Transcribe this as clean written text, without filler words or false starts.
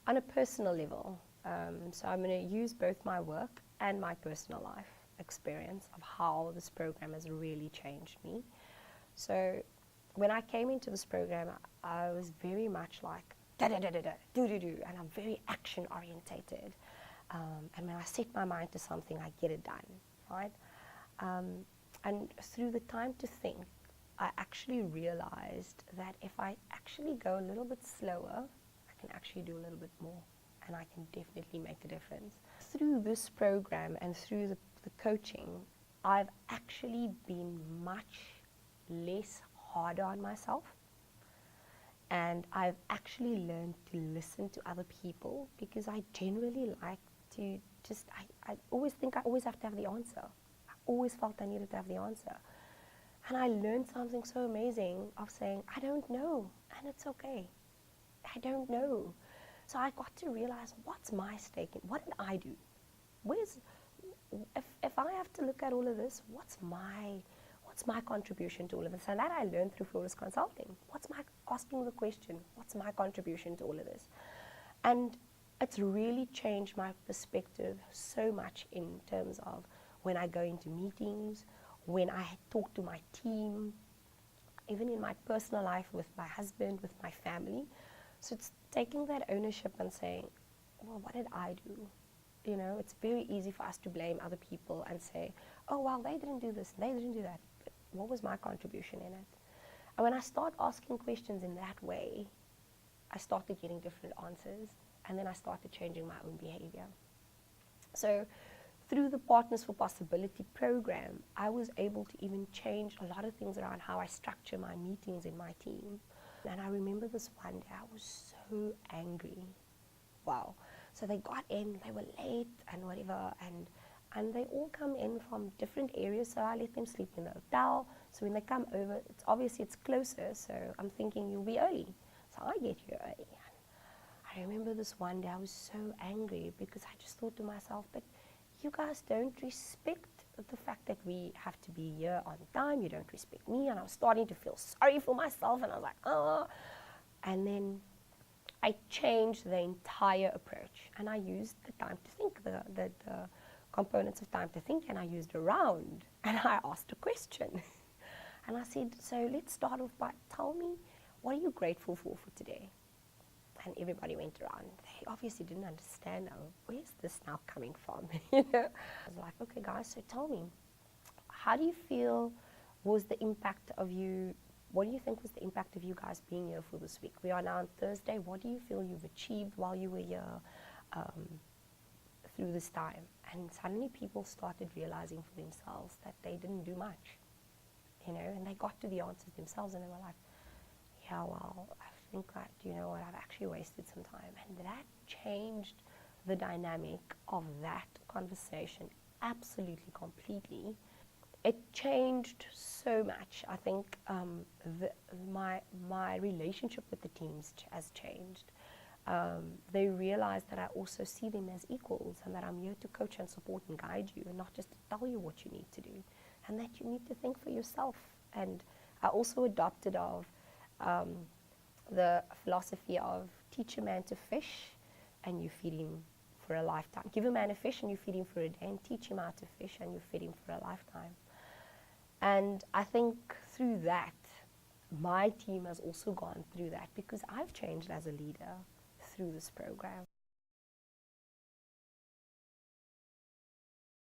on a personal level. So I'm going to use both my work and my personal life experience of how this program has really changed me. So when I came into this program, I was very much like da-da-da-da-da, do-do-do, and I'm very action-orientated. And when I set my mind to something, I get it done, right? And through the time to think, I actually realized that if I actually go a little bit slower, I can actually do a little bit more, and I can definitely make a difference. Through this program and through the coaching, I've actually been much less harder on myself, and I've actually learned to listen to other people, because I generally like to just, I always think I always have to have the answer. I always felt I needed to have the answer. And I learned something so amazing of saying, I don't know, and it's okay. I don't know. So I got to realize, what's my stake in, what did I do? If I have to look at all of this, what's my contribution to all of this? And that I learned through Flawless Consulting. Asking the question, what's my contribution to all of this? And it's really changed my perspective so much in terms of when I go into meetings, when I talk to my team, even in my personal life with my husband, with my family. So it's taking that ownership and saying, well, what did I do? You know, it's very easy for us to blame other people and say, oh, well, they didn't do this, they didn't do that. But what was my contribution in it? And when I start asking questions in that way, I started getting different answers, and then I started changing my own behavior. So through the Partners for Possibility program, I was able to even change a lot of things around how I structure my meetings in my team. And I remember this one day, I was so angry. Wow. So they got in, they were late and whatever, and they all come in from different areas, so I let them sleep in the hotel. So when they come over, it's closer, so I'm thinking, you'll be early. So I get here early. I remember this one day, I was so angry because I just thought to myself, but you guys don't respect the fact that we have to be here on time. You don't respect me. And I was starting to feel sorry for myself, and I was like, oh. And then I changed the entire approach, and I used the time to think, the components of time to think, and I used a round, and I asked a question. And I said, so let's start off by, tell me, what are you grateful for today? And everybody went around. They obviously didn't understand, oh, where's this now coming from? You know? I was like, okay guys, so tell me, how do you feel was the impact of you, what do you think was the impact of you guys being here for this week? We are now on Thursday. What do you feel you've achieved while you were here through this time? And suddenly people started realizing for themselves that they didn't do much, you know, and they got to the answers themselves, and they were like, yeah, well, I think that, you know what, I've actually wasted some time. And that changed the dynamic of that conversation absolutely, completely. It changed so much. I think my relationship with the teams has changed. They realize that I also see them as equals, and that I'm here to coach and support and guide you, and not just to tell you what you need to do, and that you need to think for yourself. And I also adopted the philosophy of teach a man to fish and you feed him for a lifetime. Give a man a fish and you feed him for a day, and teach him how to fish and you feed him for a lifetime. And I think through that, my team has also gone through that, because I've changed as a leader through this program.